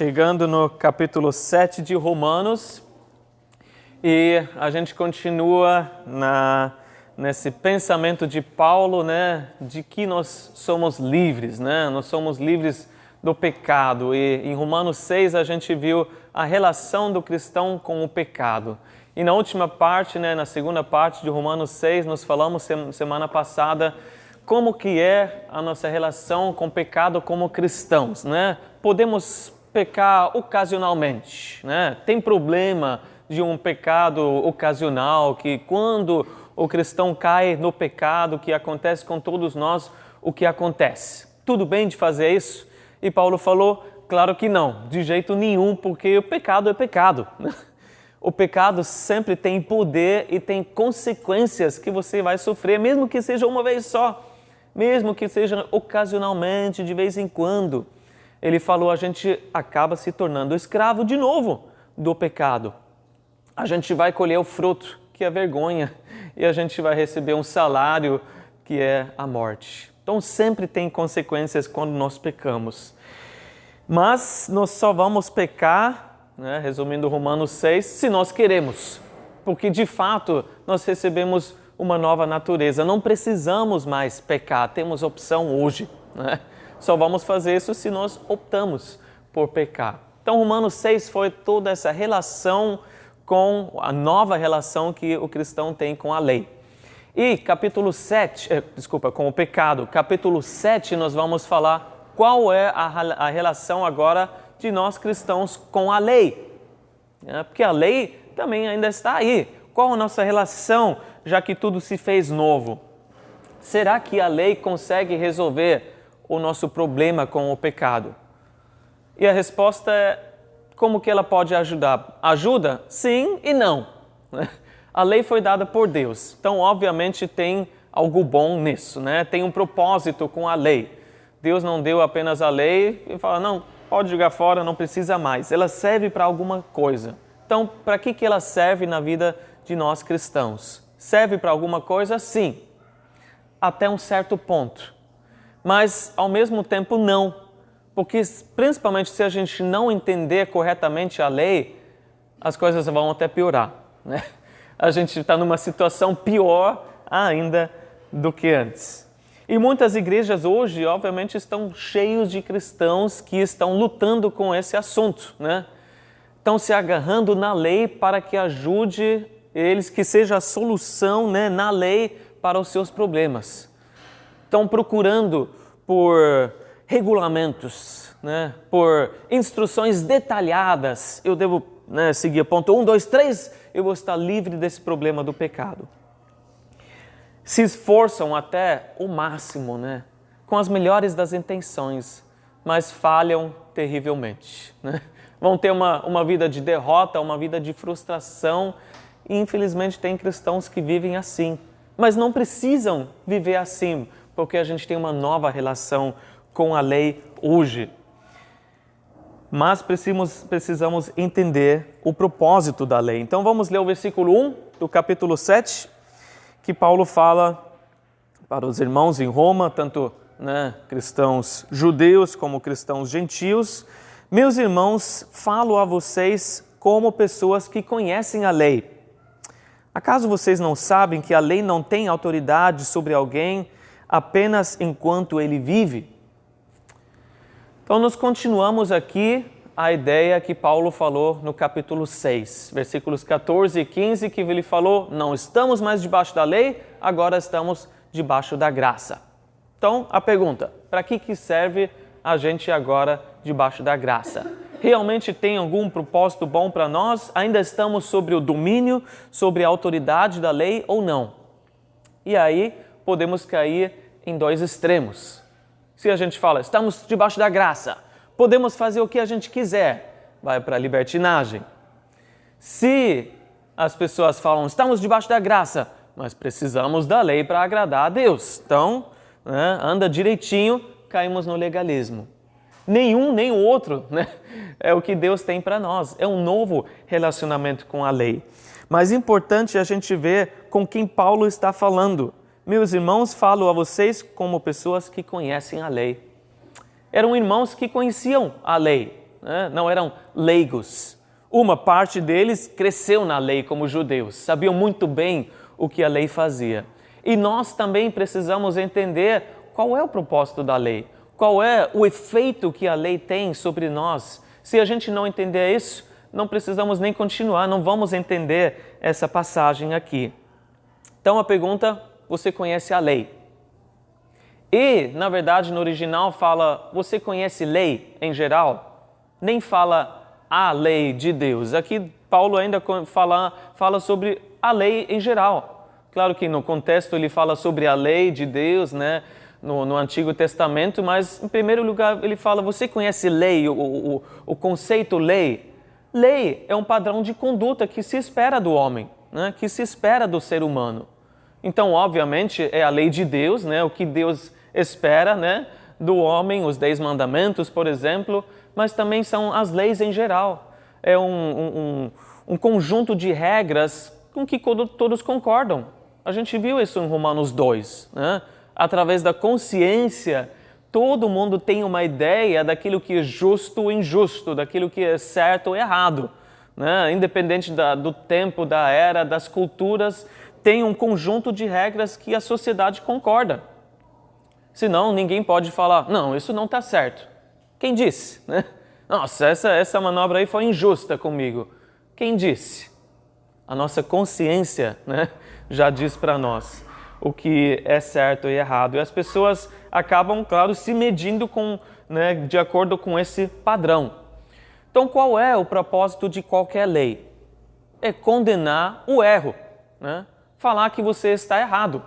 chegando no capítulo 7 de Romanos e a gente continua nesse pensamento de Paulo, né, de que nós somos livres, né? Nós somos livres do pecado e em Romanos 6 a gente viu a relação do cristão com o pecado. E na última parte, né, na segunda parte de Romanos 6, nós falamos semana passada como que é a nossa relação com o pecado como cristãos, né? Podemos pecar ocasionalmente, né? Tem problema de um pecado ocasional, que quando o cristão cai no pecado, que acontece com todos nós, o que acontece? Tudo bem de fazer isso? E Paulo falou, claro que não, de jeito nenhum, porque o pecado é pecado. O pecado sempre tem poder e tem consequências que você vai sofrer, mesmo que seja uma vez só, mesmo que seja ocasionalmente, de vez em quando. Ele falou, a gente acaba se tornando escravo de novo do pecado. A gente vai colher o fruto, que é vergonha, e a gente vai receber um salário, que é a morte. Então sempre tem consequências quando nós pecamos. Mas nós só vamos pecar, né, resumindo Romanos 6, se nós queremos. Porque de fato nós recebemos uma nova natureza. Não precisamos mais pecar, temos opção hoje, né? Só vamos fazer isso se nós optamos por pecar. Então Romanos 6 foi toda essa relação com a nova relação que o cristão tem com a lei. E capítulo 7, com o pecado, capítulo 7 nós vamos falar qual é a relação agora de nós cristãos com a lei. Porque a lei também ainda está aí. Qual a nossa relação, já que tudo se fez novo? Será que a lei consegue resolver o nosso problema com o pecado? E a resposta é, como que ela pode ajudar? Ajuda? Sim e não. A lei foi dada por Deus, então obviamente tem algo bom nisso, né? Tem um propósito com a lei. Deus não deu apenas a lei e fala, não, pode jogar fora, não precisa mais. Ela serve para alguma coisa. Então, para que ela serve na vida de nós cristãos? Serve para alguma coisa? Sim, até um certo ponto. Mas, ao mesmo tempo, não. Porque, principalmente se a gente não entender corretamente a lei, as coisas vão até piorar, né? A gente está numa situação pior ainda do que antes. E muitas igrejas hoje, obviamente, estão cheios de cristãos que estão lutando com esse assunto, né? Estão se agarrando na lei para que ajude eles, que seja a solução, né, na lei para os seus problemas. Estão procurando por regulamentos, né, por instruções detalhadas. Eu devo, né, seguir ponto 1, 2, 3, eu vou estar livre desse problema do pecado. Se esforçam até o máximo, né, com as melhores das intenções, mas falham terrivelmente, né? Vão ter uma vida de derrota, uma vida de frustração, e infelizmente tem cristãos que vivem assim. Mas não precisam viver assim, porque a gente tem uma nova relação com a lei hoje. Mas precisamos entender o propósito da lei. Então vamos ler o versículo 1 do capítulo 7, que Paulo fala para os irmãos em Roma, tanto, né, cristãos judeus como cristãos gentios. Meus irmãos, falo a vocês como pessoas que conhecem a lei. Acaso vocês não sabem que a lei não tem autoridade sobre alguém apenas enquanto ele vive? Então, nós continuamos aqui a ideia que Paulo falou no capítulo 6, versículos 14 e 15, que ele falou, não estamos mais debaixo da lei, agora estamos debaixo da graça. Então, a pergunta, para que serve a gente agora debaixo da graça? Realmente tem algum propósito bom para nós? Ainda estamos sobre o domínio, sobre a autoridade da lei ou não? E aí podemos cair em dois extremos. Se a gente fala, estamos debaixo da graça, podemos fazer o que a gente quiser, vai para a libertinagem. Se as pessoas falam, estamos debaixo da graça, mas precisamos da lei para agradar a Deus, então, né, anda direitinho, caímos no legalismo. Nenhum nem o outro, né, é o que Deus tem para nós. É um novo relacionamento com a lei. Mas é importante a gente ver com quem Paulo está falando. Meus irmãos, falo a vocês como pessoas que conhecem a lei. Eram irmãos que conheciam a lei. né? Não eram leigos. Uma parte deles cresceu na lei como judeus, sabiam muito bem o que a lei fazia. E nós também precisamos entender qual é o propósito da lei, qual é o efeito que a lei tem sobre nós. Se a gente não entender isso, não precisamos nem continuar, não vamos entender essa passagem aqui. Então a pergunta, você conhece a lei? E, na verdade, no original fala, você conhece lei em geral? Nem fala a lei de Deus. Aqui Paulo ainda fala sobre a lei em geral. Claro que no contexto ele fala sobre a lei de Deus, né, no Antigo Testamento, mas em primeiro lugar ele fala, você conhece lei, o conceito lei? Lei é um padrão de conduta que se espera do homem, né, que se espera do ser humano. Então, obviamente, é a lei de Deus, né, o que Deus espera, né, do homem, os 10 mandamentos, por exemplo, mas também são as leis em geral. É um conjunto de regras com que todos concordam. A gente viu isso em Romanos 2, né? Através da consciência, todo mundo tem uma ideia daquilo que é justo ou injusto, daquilo que é certo ou errado, né? Independente do tempo, da era, das culturas, tem um conjunto de regras que a sociedade concorda. Senão, ninguém pode falar, não, isso não está certo. Quem disse? Né? Nossa, essa manobra aí foi injusta comigo. Quem disse? A nossa consciência, né, já diz para nós o que é certo e errado. E as pessoas acabam, claro, se medindo né, de acordo com esse padrão. Então, qual é o propósito de qualquer lei? É condenar o erro, né? Falar que você está errado.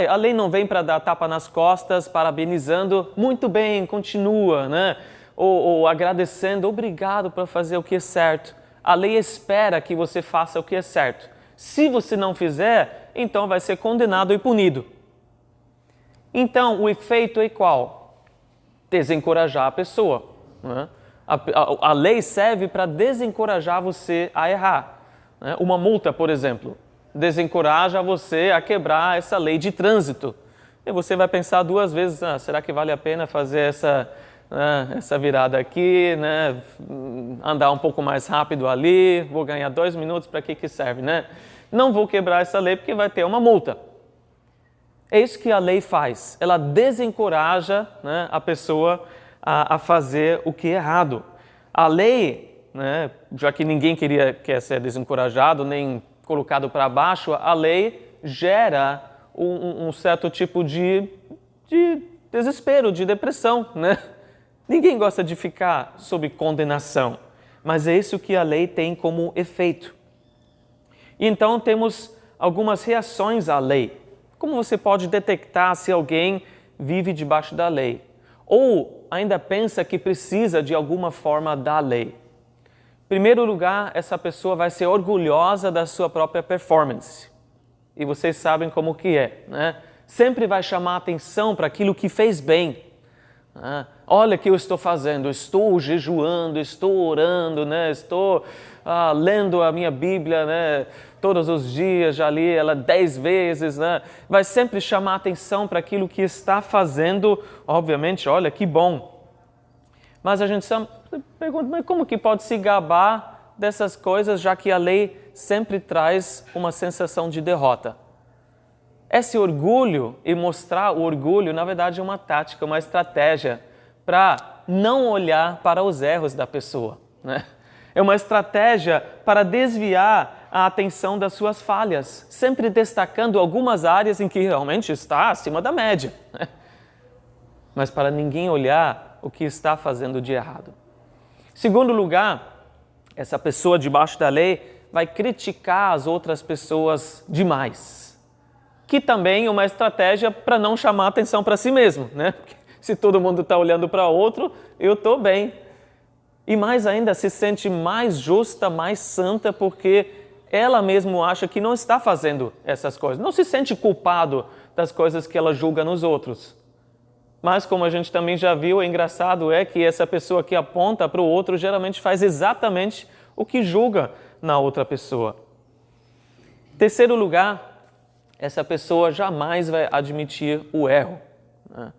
A lei não vem para dar tapa nas costas, parabenizando, muito bem, continua, né? Ou agradecendo, obrigado por fazer o que é certo. A lei espera que você faça o que é certo. Se você não fizer, então vai ser condenado e punido. Então, o efeito é qual? Desencorajar a pessoa, né? A lei serve para desencorajar você a errar, né? Uma multa, por exemplo, desencoraja você a quebrar essa lei de trânsito. E você vai pensar 2 vezes, será que vale a pena fazer essa virada aqui, né? Andar um pouco mais rápido ali, vou ganhar 2 minutos, para que serve, né? Não vou quebrar essa lei porque vai ter uma multa. É isso que a lei faz, ela desencoraja, né, a pessoa a fazer o que é errado. A lei, né, já que ninguém quer ser desencorajado, nem colocado para baixo, a lei gera um certo tipo de desespero, de depressão, né? Ninguém gosta de ficar sob condenação, mas é isso que a lei tem como efeito. E então temos algumas reações à lei. Como você pode detectar se alguém vive debaixo da lei? Ou ainda pensa que precisa de alguma forma da lei? Em primeiro lugar, essa pessoa vai ser orgulhosa da sua própria performance. E vocês sabem como que é, né? Sempre vai chamar atenção para aquilo que fez bem. Olha o que eu estou fazendo, estou jejuando, estou orando, né? Estou lendo a minha Bíblia, né? Todos os dias, já li ela 10 vezes, né? Vai sempre chamar atenção para aquilo que está fazendo, obviamente, olha que bom. Mas a gente pergunta, mas como que pode se gabar dessas coisas, já que a lei sempre traz uma sensação de derrota? Esse orgulho e mostrar o orgulho, na verdade, é uma tática, uma estratégia para não olhar para os erros da pessoa, né? É uma estratégia para desviar a atenção das suas falhas, sempre destacando algumas áreas em que realmente está acima da média, né? Mas para ninguém olhar o que está fazendo de errado. Segundo lugar, essa pessoa debaixo da lei vai criticar as outras pessoas demais, que também é uma estratégia para não chamar atenção para si mesmo, né? Porque se todo mundo está olhando para outro, eu estou bem. E mais ainda, se sente mais justa, mais santa, porque ela mesma acha que não está fazendo essas coisas. Não se sente culpado das coisas que ela julga nos outros. Mas, como a gente também já viu, é engraçado que essa pessoa que aponta para o outro geralmente faz exatamente o que julga na outra pessoa. Terceiro lugar, essa pessoa jamais vai admitir o erro, né?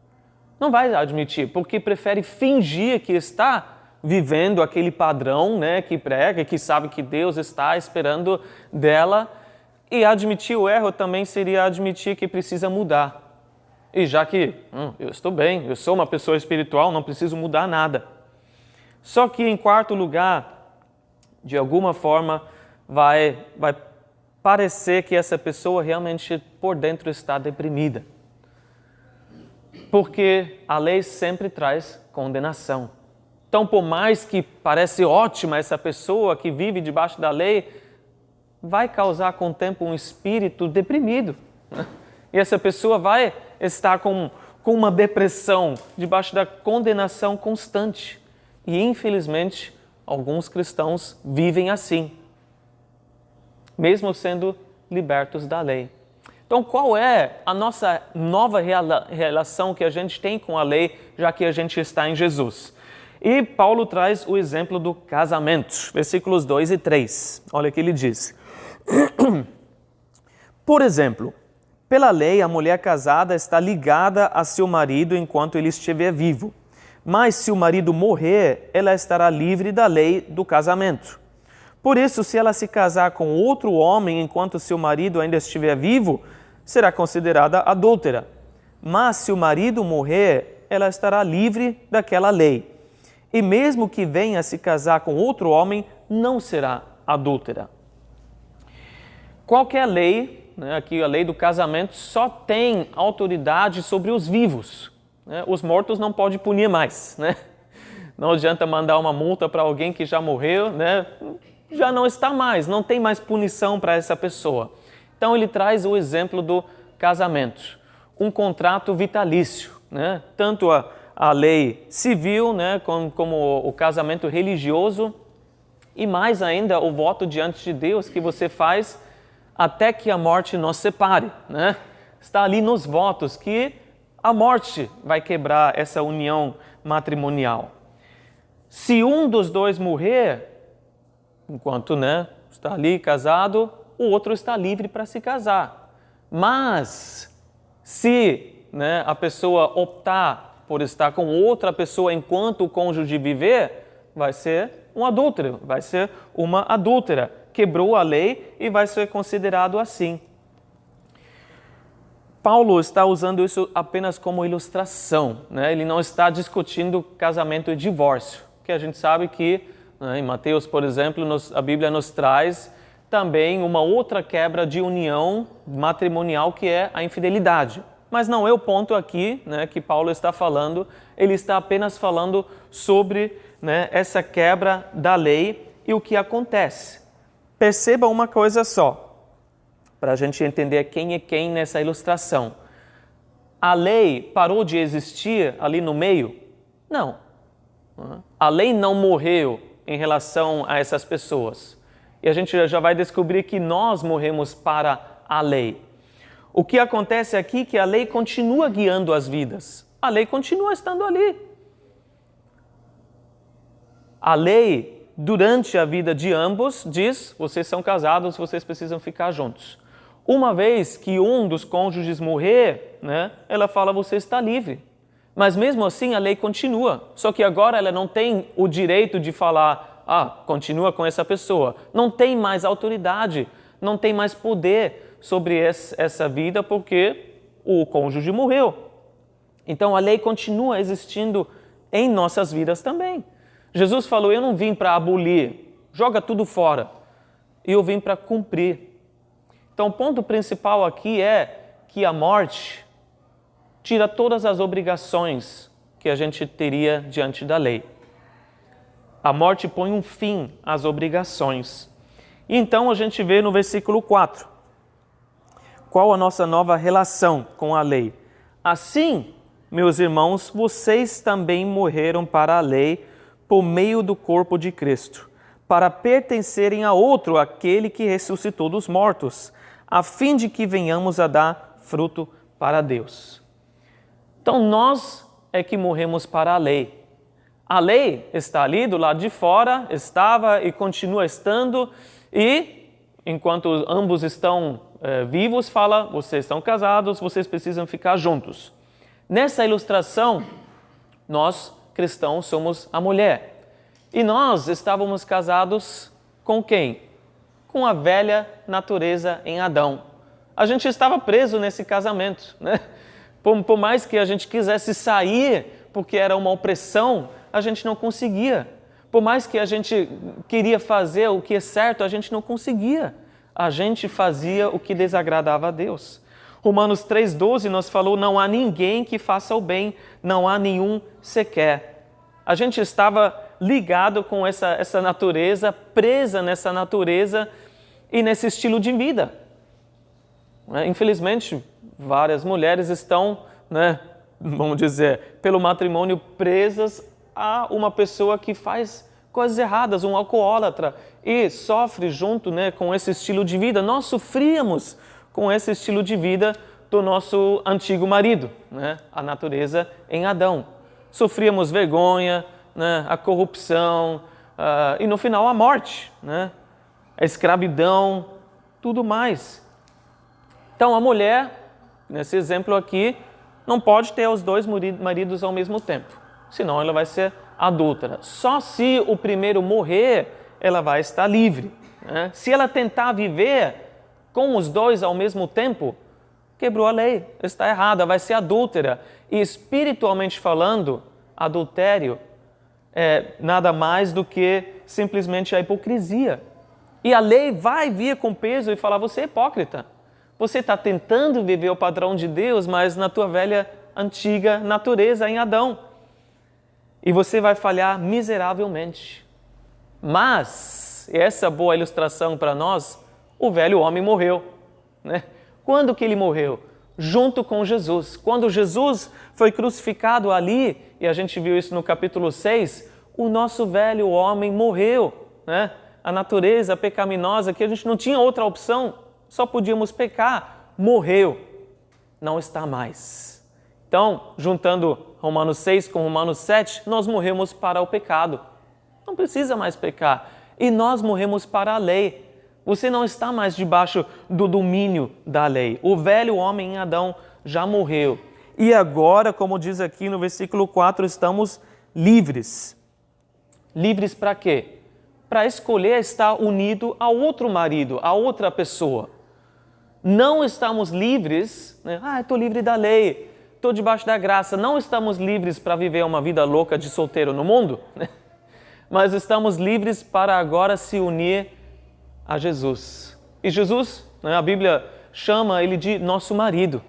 Não vai admitir, porque prefere fingir que está vivendo aquele padrão, né, que prega, que sabe que Deus está esperando dela. E admitir o erro também seria admitir que precisa mudar. E já que eu estou bem, eu sou uma pessoa espiritual, não preciso mudar nada. Só que em quarto lugar, de alguma forma, vai parecer que essa pessoa realmente por dentro está deprimida. Porque a lei sempre traz condenação. Então, por mais que parece ótima essa pessoa que vive debaixo da lei, vai causar com o tempo um espírito deprimido. Né? E essa pessoa vai estar com uma depressão debaixo da condenação constante. E, infelizmente, alguns cristãos vivem assim, mesmo sendo libertos da lei. Então, qual é a nossa nova relação que a gente tem com a lei, já que a gente está em Jesus? E Paulo traz o exemplo do casamento, versículos 2 e 3. Olha o que ele diz. Por exemplo, pela lei, a mulher casada está ligada a seu marido enquanto ele estiver vivo. Mas se o marido morrer, ela estará livre da lei do casamento. Por isso, se ela se casar com outro homem enquanto seu marido ainda estiver vivo, será considerada adúltera. Mas se o marido morrer, ela estará livre daquela lei. E mesmo que venha se casar com outro homem, não será adúltera. Qualquer lei, né, aqui a lei do casamento, só tem autoridade sobre os vivos. Né? Os mortos não pode punir mais. Né? Não adianta mandar uma multa para alguém que já morreu, né? Já não está mais, não tem mais punição para essa pessoa. Então ele traz o exemplo do casamento, um contrato vitalício, né? Tanto a lei civil, né, como o casamento religioso e mais ainda o voto diante de Deus que você faz até que a morte nos separe. Né? Está ali nos votos que a morte vai quebrar essa união matrimonial. Se um dos dois morrer, enquanto, né, está ali casado, o outro está livre para se casar. Mas, se, né, a pessoa optar por estar com outra pessoa enquanto o cônjuge viver, vai ser um adúltero, vai ser uma adúltera. Quebrou a lei e vai ser considerado assim. Paulo está usando isso apenas como ilustração. Né? Ele não está discutindo casamento e divórcio, que a gente sabe que em Mateus, por exemplo, a Bíblia nos traz também uma outra quebra de união matrimonial que é a infidelidade. Mas não é o ponto aqui, né, que Paulo está falando, ele está apenas falando sobre, né, essa quebra da lei e o que acontece. Perceba uma coisa só, para a gente entender quem é quem nessa ilustração. A lei parou de existir ali no meio? Não. A lei não morreu em relação a essas pessoas. E a gente já vai descobrir que nós morremos para a lei. O que acontece aqui é que a lei continua guiando as vidas. A lei continua estando ali. A lei, durante a vida de ambos, diz, vocês são casados, vocês precisam ficar juntos. Uma vez que um dos cônjuges morrer, né, ela fala, você está livre. Mas mesmo assim a lei continua, só que agora ela não tem o direito de falar, continua com essa pessoa. Não tem mais autoridade, não tem mais poder sobre essa vida porque o cônjuge morreu. Então a lei continua existindo em nossas vidas também. Jesus falou, eu não vim para abolir, joga tudo fora. Eu vim para cumprir. Então o ponto principal aqui é que a morte tira todas as obrigações que a gente teria diante da lei. A morte põe um fim às obrigações. E então a gente vê no versículo 4, qual a nossa nova relação com a lei. Assim, meus irmãos, vocês também morreram para a lei por meio do corpo de Cristo, para pertencerem a outro, aquele que ressuscitou dos mortos, a fim de que venhamos a dar fruto para Deus. Então, nós é que morremos para a lei. A lei está ali do lado de fora, estava e continua estando, e enquanto ambos estão vivos, fala, vocês estão casados, vocês precisam ficar juntos. Nessa ilustração, nós, cristãos, somos a mulher. E nós estávamos casados com quem? Com a velha natureza em Adão. A gente estava preso nesse casamento, né? Por mais que a gente quisesse sair, porque era uma opressão, a gente não conseguia. Por mais que a gente queria fazer o que é certo, a gente não conseguia. A gente fazia o que desagradava a Deus. Romanos 3,12 nos falou, não há ninguém que faça o bem, não há nenhum sequer. A gente estava ligado com essa natureza, presa nessa natureza e nesse estilo de vida. Infelizmente, várias mulheres estão, vamos dizer, pelo matrimônio presas a uma pessoa que faz coisas erradas, um alcoólatra, e sofre junto com esse estilo de vida. Nós sofríamos com esse estilo de vida do nosso antigo marido, a natureza em Adão. Sofríamos vergonha, a corrupção e no final a morte, a escravidão, tudo mais. Então a mulher, nesse exemplo aqui, não pode ter os dois maridos ao mesmo tempo, senão ela vai ser adúltera. Só se o primeiro morrer, ela vai estar livre. Se ela tentar viver com os dois ao mesmo tempo, quebrou a lei, está errada, vai ser adúltera. E espiritualmente falando, adultério é nada mais do que simplesmente a hipocrisia. E a lei vai vir com peso e falar, você é hipócrita. Você está tentando viver o padrão de Deus, mas na tua velha, antiga natureza em Adão. E você vai falhar miseravelmente. Mas, essa boa ilustração para nós, o velho homem morreu. Quando que ele morreu? Junto com Jesus. Quando Jesus foi crucificado ali, e a gente viu isso no capítulo 6, o nosso velho homem morreu. A natureza pecaminosa, que a gente não tinha outra opção, só podíamos pecar, morreu, não está mais. Então, juntando Romanos 6 com Romanos 7, nós morremos para o pecado. Não precisa mais pecar. E nós morremos para a lei. Você não está mais debaixo do domínio da lei. O velho homem em Adão já morreu. E agora, como diz aqui no versículo 4, estamos livres. Livres para quê? Para escolher estar unido a outro marido, a outra pessoa. Não estamos livres, estou livre da lei, estou debaixo da graça. Não estamos livres para viver uma vida louca de solteiro no mundo, mas estamos livres para agora se unir a Jesus. E Jesus, a Bíblia chama ele de nosso marido,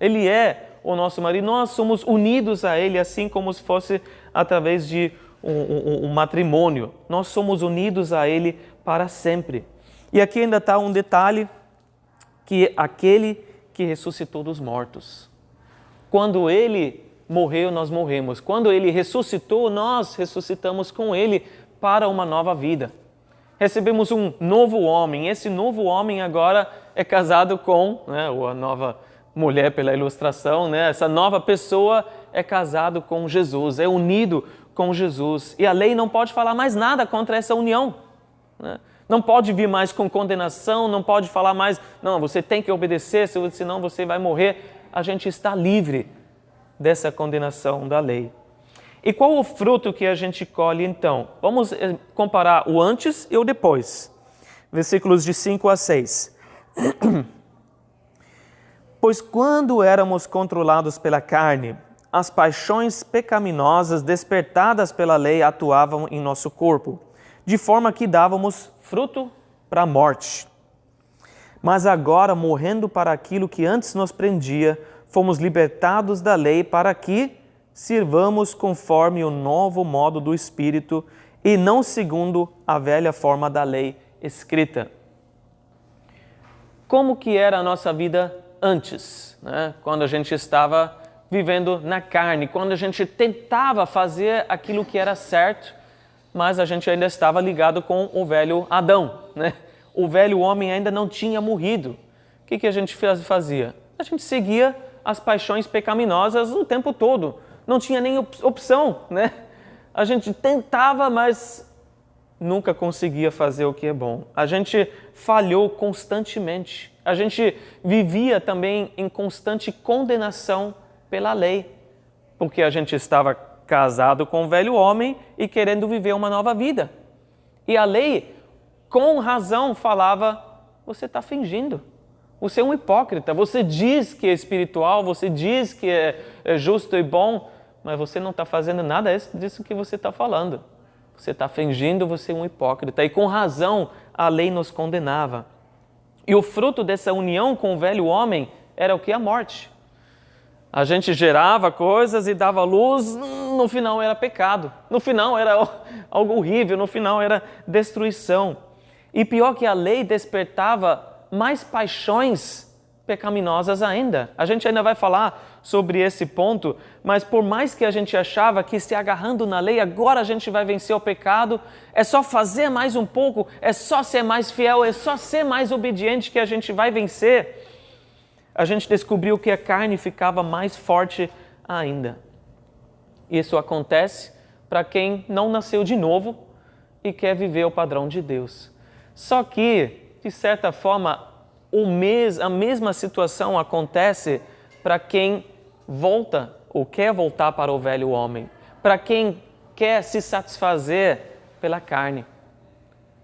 Ele é o nosso marido, nós somos unidos a ele, assim como se fosse através de um matrimônio. Nós somos unidos a ele para sempre. E aqui ainda está um detalhe, que aquele que ressuscitou dos mortos. Quando ele morreu, nós morremos. Quando ele ressuscitou, nós ressuscitamos com ele para uma nova vida. Recebemos um novo homem. Esse novo homem agora é casado com, ou a nova mulher pela ilustração, essa nova pessoa é casado com Jesus, é unido com Jesus. E a lei não pode falar mais nada contra essa união. Não pode vir mais com condenação, não pode falar mais, não, você tem que obedecer, senão você vai morrer. A gente está livre dessa condenação da lei. E qual o fruto que a gente colhe então? Vamos comparar o antes e o depois. Versículos de 5 a 6. Pois quando éramos controlados pela carne, as paixões pecaminosas despertadas pela lei atuavam em nosso corpo, de forma que dávamos fruto para a morte. Mas agora, morrendo para aquilo que antes nos prendia, fomos libertados da lei para que sirvamos conforme o novo modo do Espírito e não segundo a velha forma da lei escrita. Como que era a nossa vida antes, quando a gente estava vivendo na carne, quando a gente tentava fazer aquilo que era certo, mas a gente ainda estava ligado com o velho Adão, O velho homem ainda não tinha morrido. O que a gente fazia? A gente seguia as paixões pecaminosas o tempo todo. Não tinha nem opção, A gente tentava, mas nunca conseguia fazer o que é bom. A gente falhou constantemente. A gente vivia também em constante condenação pela lei, porque a gente estava casado com o velho homem e querendo viver uma nova vida. E a lei, com razão, falava: você está fingindo. Você é um hipócrita. Você diz que é espiritual, você diz que é justo e bom, mas você não está fazendo nada disso que você está falando. Você está fingindo, você é um hipócrita. E com razão, a lei nos condenava. E o fruto dessa união com o velho homem era o que? A morte. A gente gerava coisas e dava luz, no final era pecado. No final era algo horrível, no final era destruição. E pior que a lei despertava mais paixões pecaminosas ainda. A gente ainda vai falar sobre esse ponto, mas por mais que a gente achava que se agarrando na lei, agora a gente vai vencer o pecado, é só fazer mais um pouco, é só ser mais fiel, é só ser mais obediente que a gente vai vencer. A gente descobriu que a carne ficava mais forte ainda. Isso acontece para quem não nasceu de novo e quer viver o padrão de Deus. Só que, de certa forma, a mesma situação acontece para quem volta ou quer voltar para o velho homem, para quem quer se satisfazer pela carne,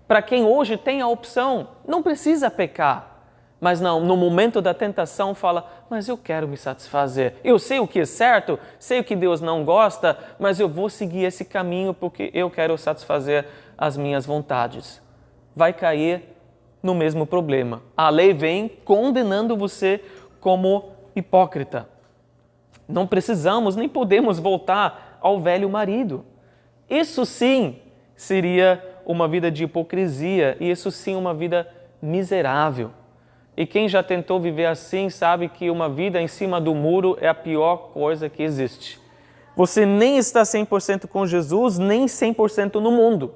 para quem hoje tem a opção, não precisa pecar, mas não, no momento da tentação fala: mas eu quero me satisfazer, eu sei o que é certo, sei o que Deus não gosta, mas eu vou seguir esse caminho porque eu quero satisfazer as minhas vontades. Vai cair no mesmo problema. A lei vem condenando você como hipócrita. Não precisamos nem podemos voltar ao velho marido. Isso sim seria uma vida de hipocrisia e isso sim uma vida miserável. E quem já tentou viver assim sabe que uma vida em cima do muro é a pior coisa que existe. Você nem está 100% com Jesus, nem 100% no mundo.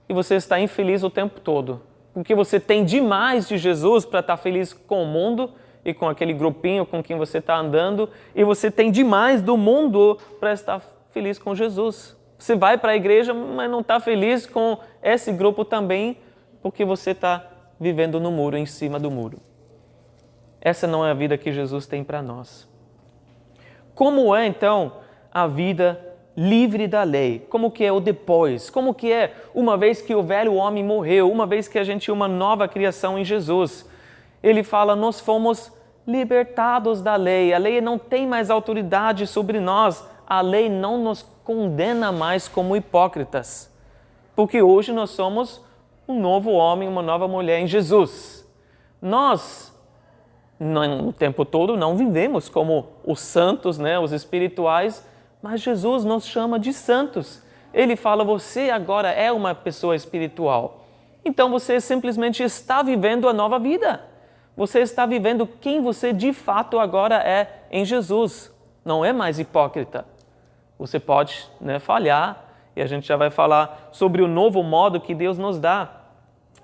E você está infeliz o tempo todo. Porque você tem demais de Jesus para estar feliz com o mundo e com aquele grupinho com quem você está andando, e você tem demais do mundo para estar feliz com Jesus. Você vai para a igreja, mas não está feliz com esse grupo também, porque você está vivendo no muro, em cima do muro. Essa não é a vida que Jesus tem para nós. Como é, então, a vida livre da lei? Como que é o depois? Como que é uma vez que o velho homem morreu, uma vez que a gente é uma nova criação em Jesus? Ele fala: nós fomos libertados da lei, a lei não tem mais autoridade sobre nós, a lei não nos condena mais como hipócritas, porque hoje nós somos um novo homem, uma nova mulher em Jesus. Nós, no tempo todo, não vivemos como os santos, os espirituais, mas Jesus nos chama de santos. Ele fala: você agora é uma pessoa espiritual. Então você simplesmente está vivendo a nova vida. Você está vivendo quem você de fato agora é em Jesus. Não é mais hipócrita. Você pode falhar, e a gente já vai falar sobre o novo modo que Deus nos dá.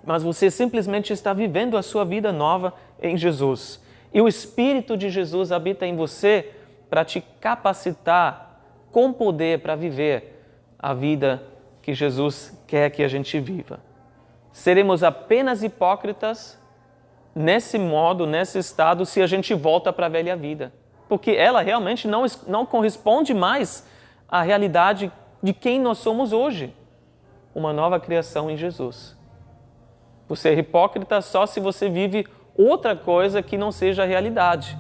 Mas você simplesmente está vivendo a sua vida nova em Jesus. E o Espírito de Jesus habita em você para te capacitar com poder para viver a vida que Jesus quer que a gente viva. Seremos apenas hipócritas nesse modo, nesse estado, se a gente volta para a velha vida. Porque ela realmente não corresponde mais à realidade de quem nós somos hoje. Uma nova criação em Jesus. Você é hipócrita só se você vive outra coisa que não seja a realidade.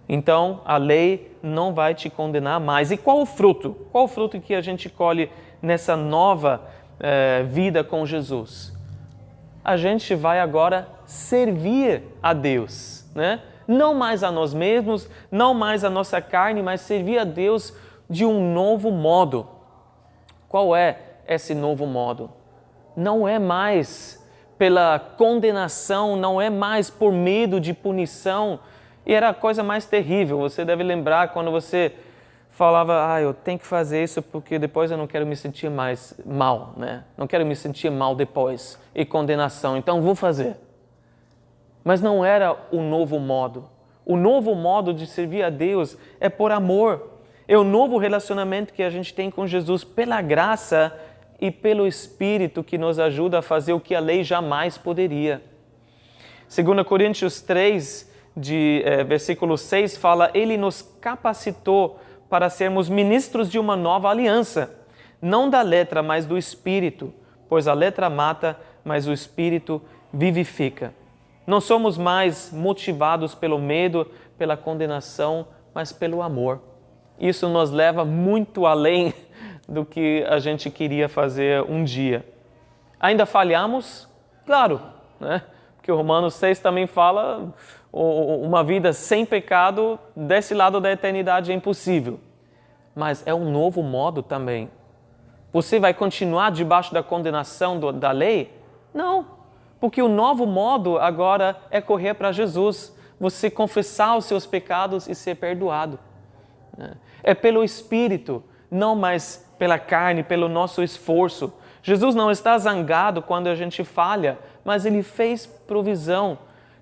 Então, a lei não vai te condenar mais. E qual o fruto? Qual o fruto que a gente colhe nessa nova vida com Jesus? A gente vai agora servir a Deus, Não mais a nós mesmos, não mais a nossa carne, mas servir a Deus de um novo modo. Qual é esse novo modo? Não é mais pela condenação, não é mais por medo de punição. E era a coisa mais terrível. Você deve lembrar quando você falava: eu tenho que fazer isso porque depois eu não quero me sentir mais mal, Não quero me sentir mal depois. E condenação, então vou fazer. Mas não era o novo modo. O novo modo de servir a Deus é por amor. É o novo relacionamento que a gente tem com Jesus pela graça e pelo Espírito que nos ajuda a fazer o que a lei jamais poderia. 2 Coríntios 3, versículo 6, fala: Ele nos capacitou para sermos ministros de uma nova aliança, não da letra, mas do Espírito, pois a letra mata, mas o Espírito vivifica. Não somos mais motivados pelo medo, pela condenação, mas pelo amor. Isso nos leva muito além do que a gente queria fazer um dia. Ainda falhamos? Claro, né? Porque o Romanos 6 também fala uma vida sem pecado desse lado da eternidade é impossível. Mas é um novo modo também. Você vai continuar debaixo da condenação da lei? Não, porque o novo modo agora é correr para Jesus. Você confessar os seus pecados e ser perdoado. É pelo Espírito, não mais pela carne, pelo nosso esforço. Jesus não está zangado quando a gente falha, mas Ele fez provisão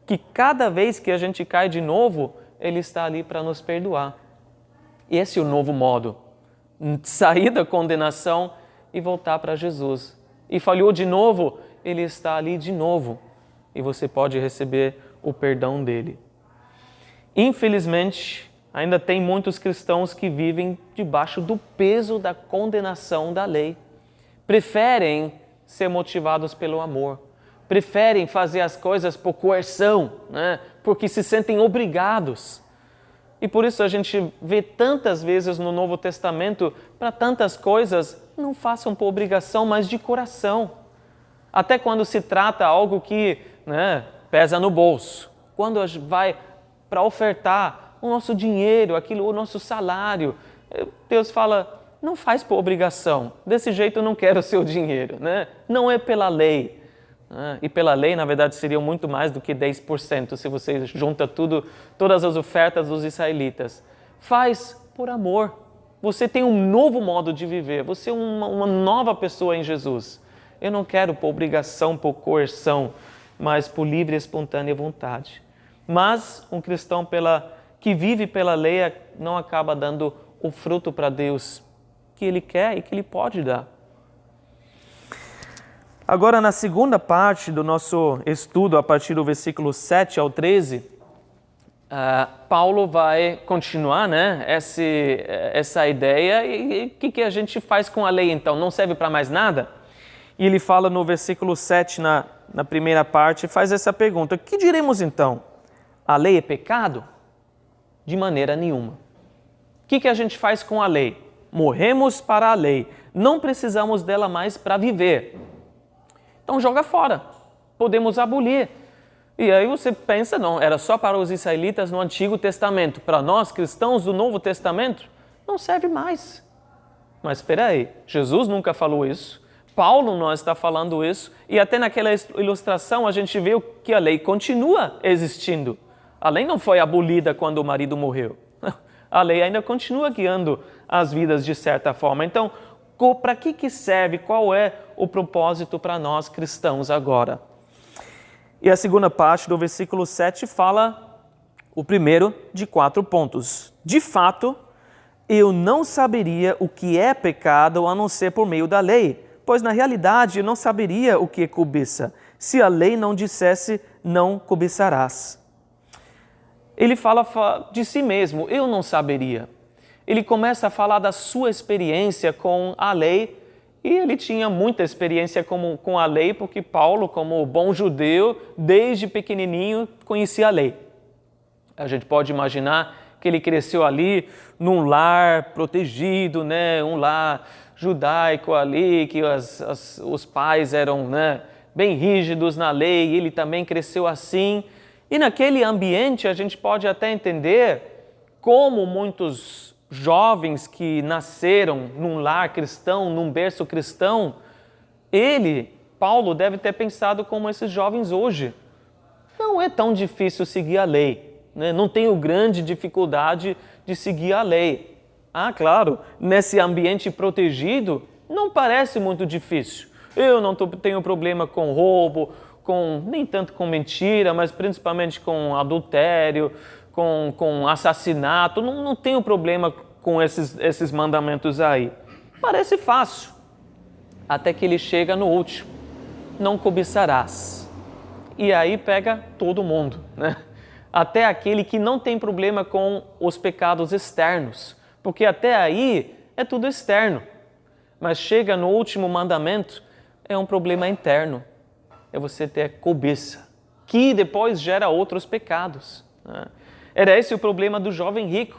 que cada vez que a gente cai de novo, Ele está ali para nos perdoar. Esse é o novo modo. Sair da condenação e voltar para Jesus. E falhou de novo, Ele está ali de novo. E você pode receber o perdão dEle. Infelizmente, ainda tem muitos cristãos que vivem debaixo do peso da condenação da lei. Preferem ser motivados pelo amor. Preferem fazer as coisas por coerção, né? Porque se sentem obrigados. E por isso a gente vê tantas vezes no Novo Testamento, para tantas coisas, não façam por obrigação, mas de coração. Até quando se trata algo que, né, pesa no bolso. Quando vai para ofertar o nosso dinheiro, o nosso salário, Deus fala, não faz por obrigação. Desse jeito eu não quero o seu dinheiro, né? Não é pela lei. E pela lei, na verdade, seriam muito mais do que 10% se você junta todas as ofertas dos israelitas. Faz por amor. Você tem um novo modo de viver. Você é uma nova pessoa em Jesus. Eu não quero por obrigação, por coerção, mas por livre e espontânea vontade. Mas um cristão que vive pela lei não acaba dando o fruto para Deus que Ele quer e que Ele pode dar. Agora, na segunda parte do nosso estudo, a partir do versículo 7 ao 13, Paulo vai continuar, né, essa ideia. E o que a gente faz com a lei, então? Não serve para mais nada? E ele fala no versículo 7, na primeira parte, faz essa pergunta. Que diremos então? A lei é pecado? De maneira nenhuma. O que a gente faz com a lei? Morremos para a lei. Não precisamos dela mais para viver. Então joga fora, podemos abolir. E aí você pensa, não, era só para os israelitas no Antigo Testamento. Para nós, cristãos do Novo Testamento, não serve mais. Mas espera aí, Jesus nunca falou isso, Paulo não está falando isso, e até naquela ilustração a gente vê que a lei continua existindo. A lei não foi abolida quando o marido morreu. A lei ainda continua guiando as vidas de certa forma. Então, para que serve? Qual é o propósito para nós cristãos agora? E a segunda parte do versículo 7 fala o primeiro de 4 pontos. De fato, eu não saberia o que é pecado a não ser por meio da lei, pois na realidade eu não saberia o que é cobiça, se a lei não dissesse não cobiçarás. Ele fala de si mesmo, eu não saberia. Ele começa a falar da sua experiência com a lei, e ele tinha muita experiência com a lei, porque Paulo, como bom judeu, desde pequenininho conhecia a lei. A gente pode imaginar que ele cresceu ali num lar protegido, né? Um lar judaico ali, que os pais eram, né, bem rígidos na lei, e ele também cresceu assim. E naquele ambiente a gente pode até entender como muitos jovens que nasceram num lar cristão, num berço cristão, Paulo, deve ter pensado como esses jovens hoje. Não é tão difícil seguir a lei, né? Não tenho grande dificuldade de seguir a lei. Claro, nesse ambiente protegido, não parece muito difícil. Eu não tenho problema com roubo, nem tanto com mentira, mas principalmente com adultério, com assassinato. Não tenho problema com esses mandamentos aí. Parece fácil, até que ele chega no último. Não cobiçarás. E aí pega todo mundo, né? Até aquele que não tem problema com os pecados externos, Porque até aí é tudo externo. Mas chega no último mandamento, é um problema interno. É você ter cobiça, que depois gera outros pecados. Era esse o problema do jovem rico,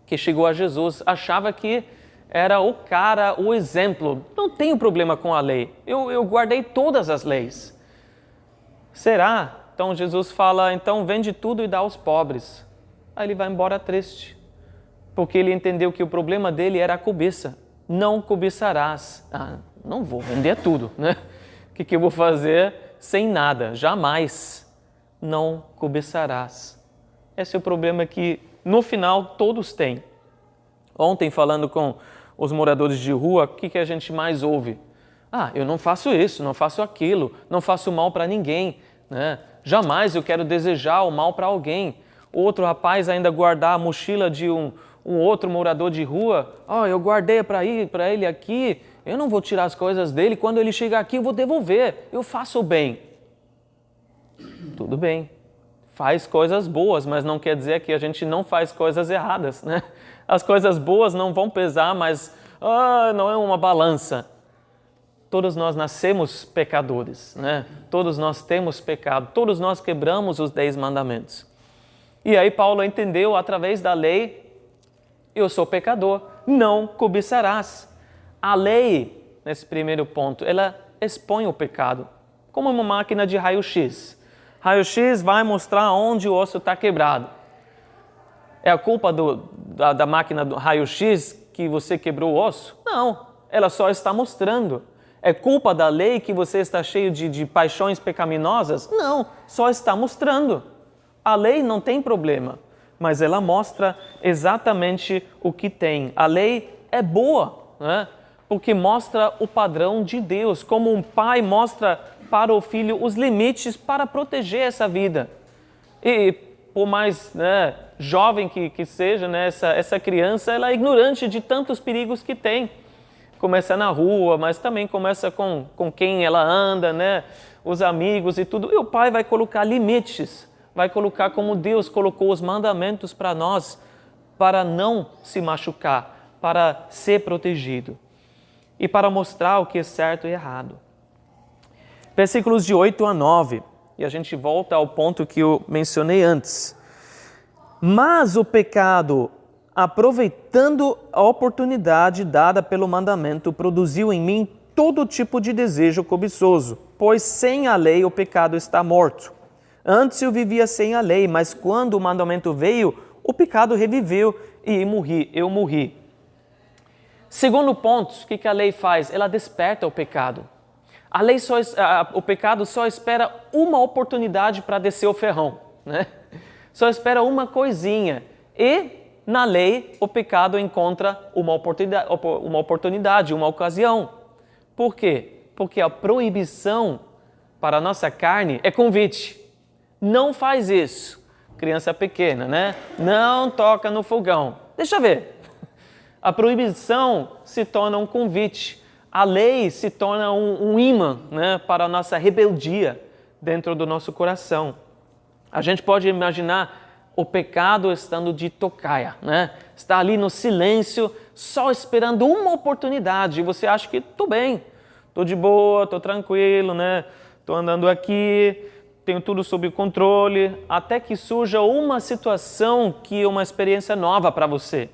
que chegou a Jesus, achava que era o cara, o exemplo. Não tenho problema com a lei, eu guardei todas as leis. Será? Então Jesus fala, então vende tudo e dá aos pobres. Aí ele vai embora triste, porque ele entendeu que o problema dele era a cobiça. Não cobiçarás. Não vou vender tudo, né? O que eu vou fazer sem nada? Jamais. Não cobiçarás. Esse é o problema que, no final, todos têm. Ontem, falando com os moradores de rua, o que a gente mais ouve? Eu não faço isso, não faço aquilo, não faço mal para ninguém, né? Jamais eu quero desejar o mal para alguém. Outro rapaz ainda guardar a mochila de um outro morador de rua. Eu guardei para ele aqui, eu não vou tirar as coisas dele, quando ele chegar aqui eu vou devolver, eu faço o bem. Tudo bem, faz coisas boas, mas não quer dizer que a gente não faz coisas erradas, né? As coisas boas não vão pesar, mas não é uma balança. Todos nós nascemos pecadores, né? Todos nós temos pecado, todos nós quebramos os 10 mandamentos. E aí Paulo entendeu através da lei, eu sou pecador, não cobiçarás. A lei, nesse primeiro ponto, ela expõe o pecado, como uma máquina de raio-x. Raio-x vai mostrar onde o osso está quebrado. É a culpa da máquina do raio-x que você quebrou o osso? Não, ela só está mostrando. É culpa da lei que você está cheio de paixões pecaminosas? Não, só está mostrando. A lei não tem problema, mas ela mostra exatamente o que tem. A lei é boa, né? Porque mostra o padrão de Deus, como um pai mostra para o filho os limites para proteger essa vida. E por mais jovem que seja, essa criança, ela é ignorante de tantos perigos que tem. Começa na rua, mas também começa com quem ela anda, os amigos e tudo. E o pai vai colocar limites, vai colocar como Deus colocou os mandamentos para nós, para não se machucar, para ser protegido e para mostrar o que é certo e errado. Versículos de 8 a 9, e a gente volta ao ponto que eu mencionei antes. Mas o pecado, aproveitando a oportunidade dada pelo mandamento, produziu em mim todo tipo de desejo cobiçoso, pois sem a lei o pecado está morto. Antes eu vivia sem a lei, mas quando o mandamento veio, o pecado reviveu e eu morri. Segundo ponto, o que a lei faz? Ela desperta o pecado. O pecado só espera uma oportunidade para descer o ferrão, né? Só espera uma coisinha. E na lei o pecado encontra uma oportunidade, uma ocasião. Por quê? Porque a proibição para a nossa carne é convite. Não faz isso. Criança pequena, né? Não toca no fogão. Deixa eu ver. A proibição se torna um convite. A lei se torna um imã, para a nossa rebeldia dentro do nosso coração. A gente pode imaginar o pecado estando de tocaia, Está ali no silêncio, só esperando uma oportunidade. E você acha que estou bem, estou de boa, estou tranquilo, Estou andando aqui, tenho tudo sob controle, até que surja uma situação que é uma experiência nova para você.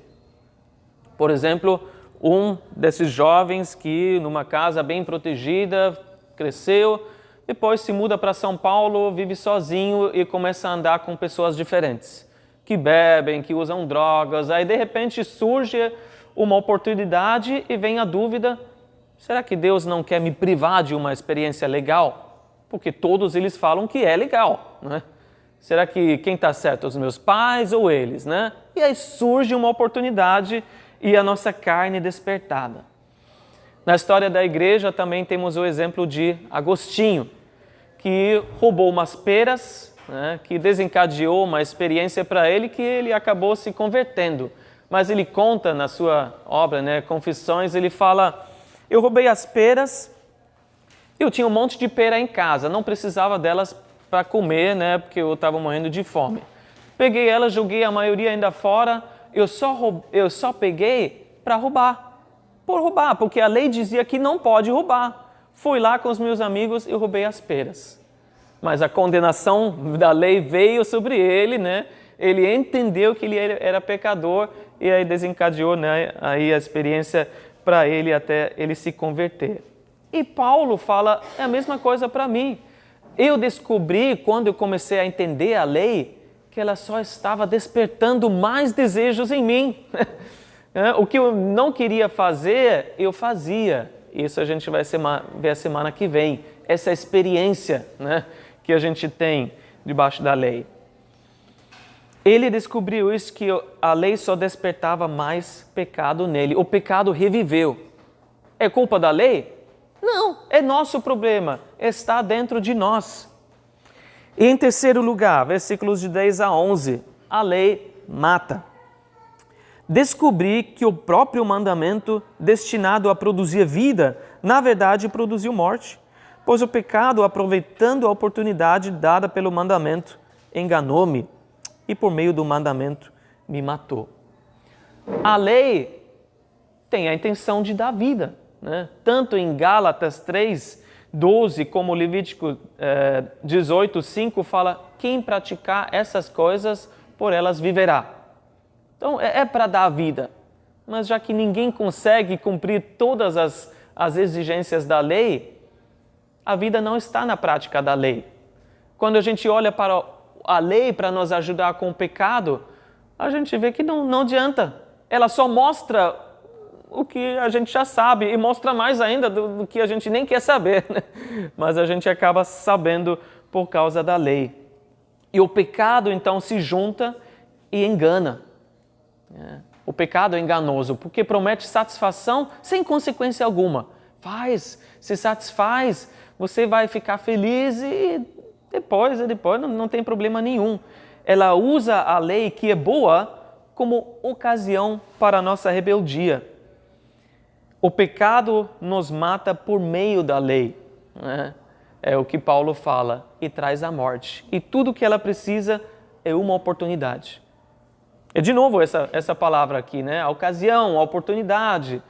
Por exemplo, um desses jovens que numa casa bem protegida, cresceu, depois se muda para São Paulo, vive sozinho e começa a andar com pessoas diferentes, que bebem, que usam drogas. Aí de repente surge uma oportunidade e vem a dúvida, será que Deus não quer me privar de uma experiência legal? Porque todos eles falam que é legal, Será que quem está certo, os meus pais ou eles, E aí surge uma oportunidade e a nossa carne despertada. Na história da igreja também temos o exemplo de Agostinho, que roubou umas peras, que desencadeou uma experiência para ele que ele acabou se convertendo. Mas ele conta na sua obra, Confissões, ele fala, eu roubei as peras, eu tinha um monte de pera em casa, não precisava delas para comer, porque eu estava morrendo de fome. Peguei elas, joguei a maioria ainda fora, eu só peguei para roubar. Por roubar, porque a lei dizia que não pode roubar. Fui lá com os meus amigos e roubei as peras. Mas a condenação da lei veio sobre ele, né? Ele entendeu que ele era pecador e aí desencadeou, né, aí a experiência para ele até ele se converter. E Paulo fala a mesma coisa para mim. Eu descobri, quando eu comecei a entender a lei, que ela só estava despertando mais desejos em mim. O que eu não queria fazer, eu fazia. Isso a gente vai ver a semana que vem. Essa experiência, né, que a gente tem debaixo da lei. Ele descobriu isso, que a lei só despertava mais pecado nele. O pecado reviveu. É culpa da lei? Não, é nosso problema. Está dentro de nós. E em terceiro lugar, versículos de 10 a 11, a lei mata. Descobri que o próprio mandamento destinado a produzir vida, na verdade produziu morte, pois o pecado, aproveitando a oportunidade dada pelo mandamento, enganou-me e por meio do mandamento me matou. A lei tem a intenção de dar vida, né? Tanto em Gálatas 3:12 como Levítico 18:5 fala: quem praticar essas coisas, por elas viverá. Então é para dar vida, mas já que ninguém consegue cumprir todas as exigências da lei, a vida não está na prática da lei. Quando a gente olha para a lei para nos ajudar com o pecado, a gente vê que não adianta. Ela só mostra o que a gente já sabe e mostra mais ainda do que a gente nem quer saber, né? Mas a gente acaba sabendo por causa da lei. E o pecado então se junta e engana. O pecado é enganoso porque promete satisfação sem consequência alguma. Se satisfaz, você vai ficar feliz e depois não tem problema nenhum. Ela usa a lei que é boa como ocasião para a nossa rebeldia. O pecado nos mata por meio da lei, né? É o que Paulo fala, e traz a morte. E tudo que ela precisa é uma oportunidade. É de novo essa palavra aqui, né? A ocasião, a oportunidade.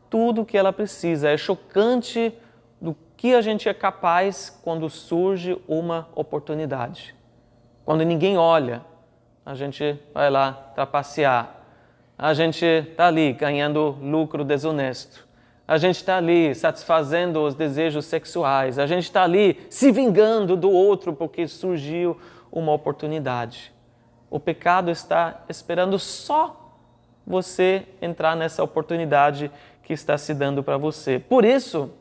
Tudo que ela precisa. É chocante do que a gente é capaz quando surge uma oportunidade. Quando ninguém olha, a gente vai lá trapacear. A gente está ali ganhando lucro desonesto. A gente está ali satisfazendo os desejos sexuais. A gente está ali se vingando do outro porque surgiu uma oportunidade. O pecado está esperando só você entrar nessa oportunidade que está se dando para você. Por isso,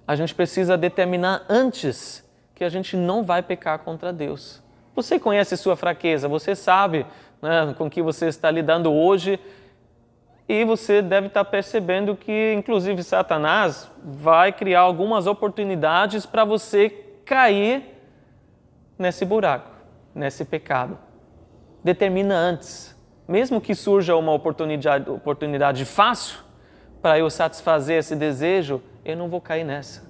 a gente precisa determinar antes que a gente não vai pecar contra Deus. Você conhece sua fraqueza, você sabe, né, com que você está lidando hoje, e você deve estar percebendo que, inclusive, Satanás vai criar algumas oportunidades para você cair nesse buraco, nesse pecado. Determina antes. Mesmo que surja uma oportunidade fácil para eu satisfazer esse desejo, eu não vou cair nessa.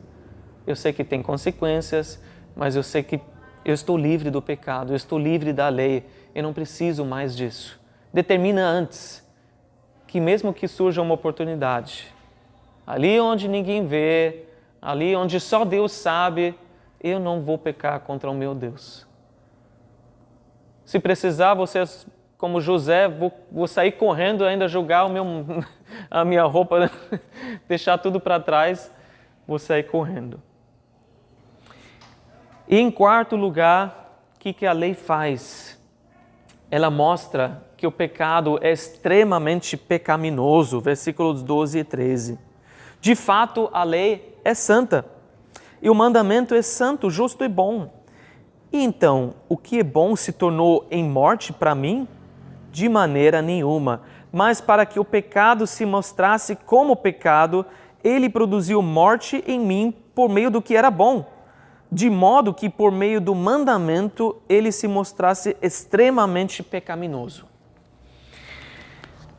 Eu sei que tem consequências, mas eu sei que eu estou livre do pecado, eu estou livre da lei, eu não preciso mais disso. Determina antes que mesmo que surja uma oportunidade, ali onde ninguém vê, ali onde só Deus sabe, eu não vou pecar contra o meu Deus. Se precisar, você, como José, vou sair correndo, ainda jogar a minha roupa, deixar tudo para trás, vou sair correndo. E em quarto lugar, o que a lei faz? Ela mostra que o pecado é extremamente pecaminoso, versículos 12 e 13. De fato, a lei é santa, e o mandamento é santo, justo e bom. E então, o que é bom se tornou em morte para mim? De maneira nenhuma. Mas para que o pecado se mostrasse como pecado, ele produziu morte em mim por meio do que era bom, de modo que por meio do mandamento ele se mostrasse extremamente pecaminoso.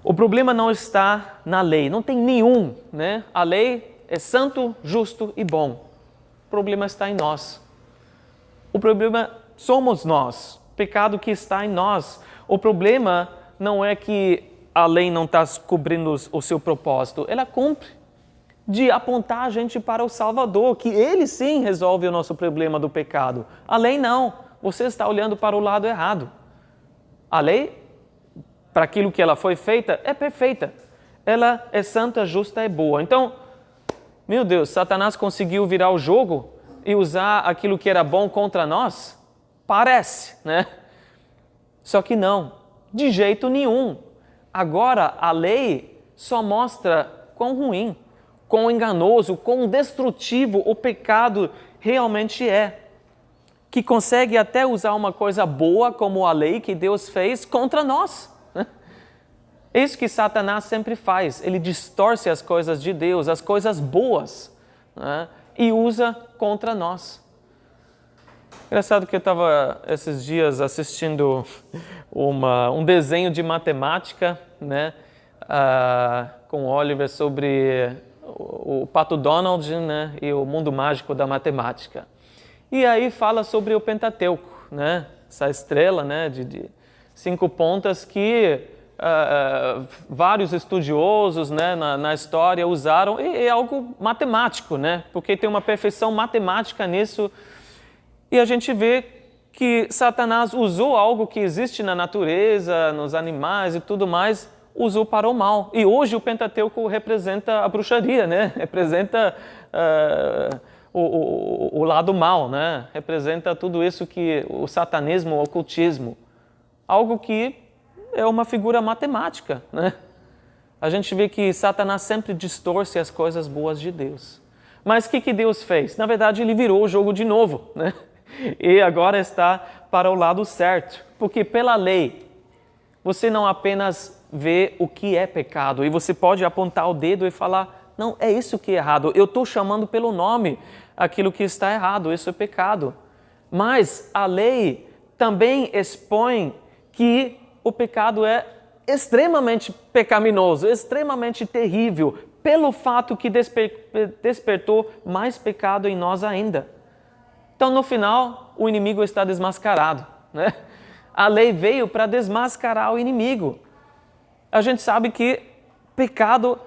O problema não está na lei, não tem nenhum, né? A lei é santo, justo e bom. O problema está em nós. O problema somos nós, o pecado que está em nós. O problema não é que a lei não está cobrindo o seu propósito, ela cumpre de apontar a gente para o Salvador, que Ele sim resolve o nosso problema do pecado. A lei não, você está olhando para o lado errado. A lei, para aquilo que ela foi feita, é perfeita. Ela é santa, justa e boa. Então, meu Deus, Satanás conseguiu virar o jogo e usar aquilo que era bom contra nós? Parece, né? Só que não, de jeito nenhum. Agora, a lei só mostra quão ruim, quão enganoso, quão destrutivo o pecado realmente é. Que consegue até usar uma coisa boa como a lei que Deus fez contra nós. É isso que Satanás sempre faz. Ele distorce as coisas de Deus, as coisas boas, né? E usa contra nós. Engraçado que eu estava esses dias assistindo um desenho de matemática, né? Com o Oliver sobre o Pato Donald, né? E o mundo mágico da matemática. E aí fala sobre o Pentateuco, né? Essa estrela, né? de 5 pontas que vários estudiosos, né? na história usaram. E é algo matemático, né? Porque tem uma perfeição matemática nisso. E a gente vê que Satanás usou algo que existe na natureza, nos animais e tudo mais, usou para o mal. E hoje o Pentateuco representa a bruxaria, né? Representa o lado mal, né? Representa tudo isso que o satanismo, o ocultismo. Algo que é uma figura matemática, né? A gente vê que Satanás sempre distorce as coisas boas de Deus. Mas o que Deus fez? Na verdade, ele virou o jogo de novo, né? E agora está para o lado certo. Porque pela lei, você não apenas vê o que é pecado, e você pode apontar o dedo e falar, não, é isso que é errado. Eu estou chamando pelo nome aquilo que está errado, isso é pecado. Mas a lei também expõe que o pecado é extremamente pecaminoso, extremamente terrível, pelo fato que despertou mais pecado em nós ainda. Então, no final, o inimigo está desmascarado, né? A lei veio para desmascarar o inimigo. A gente sabe que pecado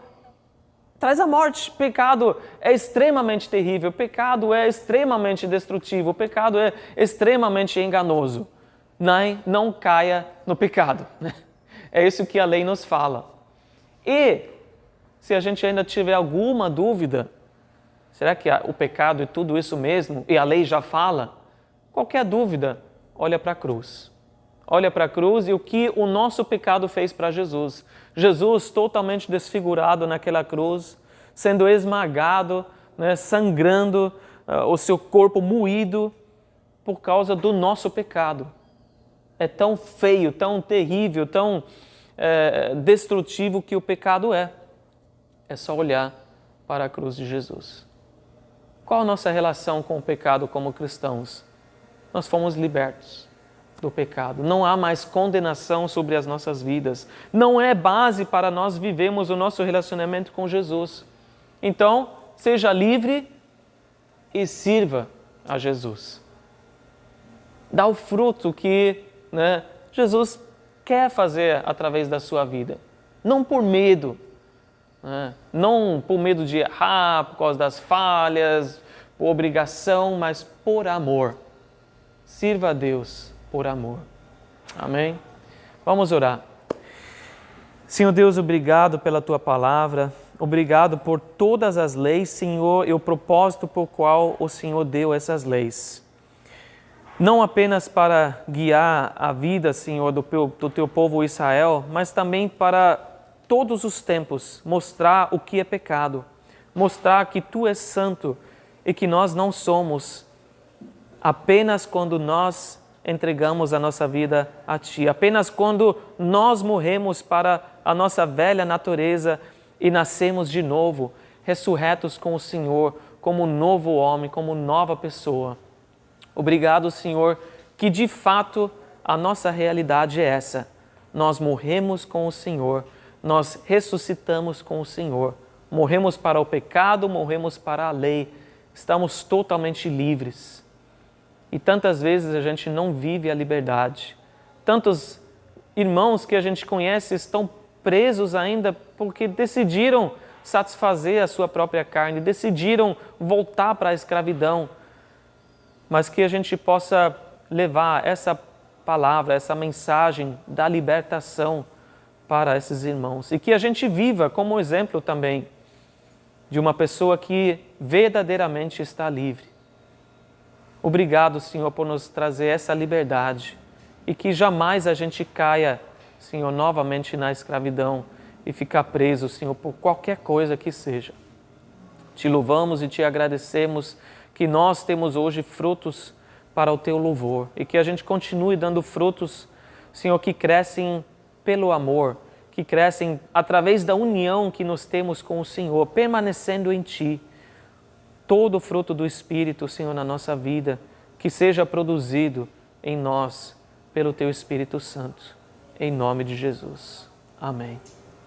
traz a morte, pecado é extremamente terrível, pecado é extremamente destrutivo, pecado é extremamente enganoso. Não caia no pecado. É isso que a lei nos fala. E, se a gente ainda tiver alguma dúvida, será que o pecado é tudo isso mesmo? E a lei já fala? Qualquer dúvida, olha para a cruz. Olha para a cruz e o que o nosso pecado fez para Jesus. Jesus totalmente desfigurado naquela cruz, sendo esmagado, né, sangrando, o seu corpo moído por causa do nosso pecado. É tão feio, tão terrível, tão destrutivo que o pecado é. É só olhar para a cruz de Jesus. Qual a nossa relação com o pecado como cristãos? Nós fomos libertos do pecado. Não há mais condenação sobre as nossas vidas. Não é base para nós vivermos o nosso relacionamento com Jesus. Então, seja livre e sirva a Jesus. Dá o fruto que, né, Jesus quer fazer através da sua vida. Não por medo, né? Não por medo de errar, por causa das falhas, por obrigação, mas por amor. Sirva a Deus por amor. Amém? Vamos orar. Senhor Deus, obrigado pela Tua palavra. Obrigado por todas as leis, Senhor, e o propósito por qual o Senhor deu essas leis. Não apenas para guiar a vida, Senhor, do Teu povo Israel, mas também para todos os tempos, mostrar o que é pecado, mostrar que Tu és santo e que nós não somos, apenas quando nós entregamos a nossa vida a Ti, apenas quando nós morremos para a nossa velha natureza e nascemos de novo, ressurretos com o Senhor, como um novo homem, como nova pessoa. Obrigado, Senhor, que de fato a nossa realidade é essa. Nós morremos com o Senhor, nós ressuscitamos com o Senhor. Morremos para o pecado, morremos para a lei. Estamos totalmente livres. E tantas vezes a gente não vive a liberdade. Tantos irmãos que a gente conhece estão presos ainda porque decidiram satisfazer a sua própria carne, decidiram voltar para a escravidão, mas que a gente possa levar essa palavra, essa mensagem da libertação para esses irmãos e que a gente viva como exemplo também de uma pessoa que verdadeiramente está livre. Obrigado, Senhor, por nos trazer essa liberdade e que jamais a gente caia, Senhor, novamente na escravidão e ficar preso, Senhor, por qualquer coisa que seja. Te louvamos e te agradecemos que nós temos hoje frutos para o Teu louvor e que a gente continue dando frutos, Senhor, que crescem pelo amor, que crescem através da união que nós temos com o Senhor, permanecendo em Ti. Todo o fruto do Espírito, Senhor, na nossa vida, que seja produzido em nós pelo Teu Espírito Santo. Em nome de Jesus. Amém.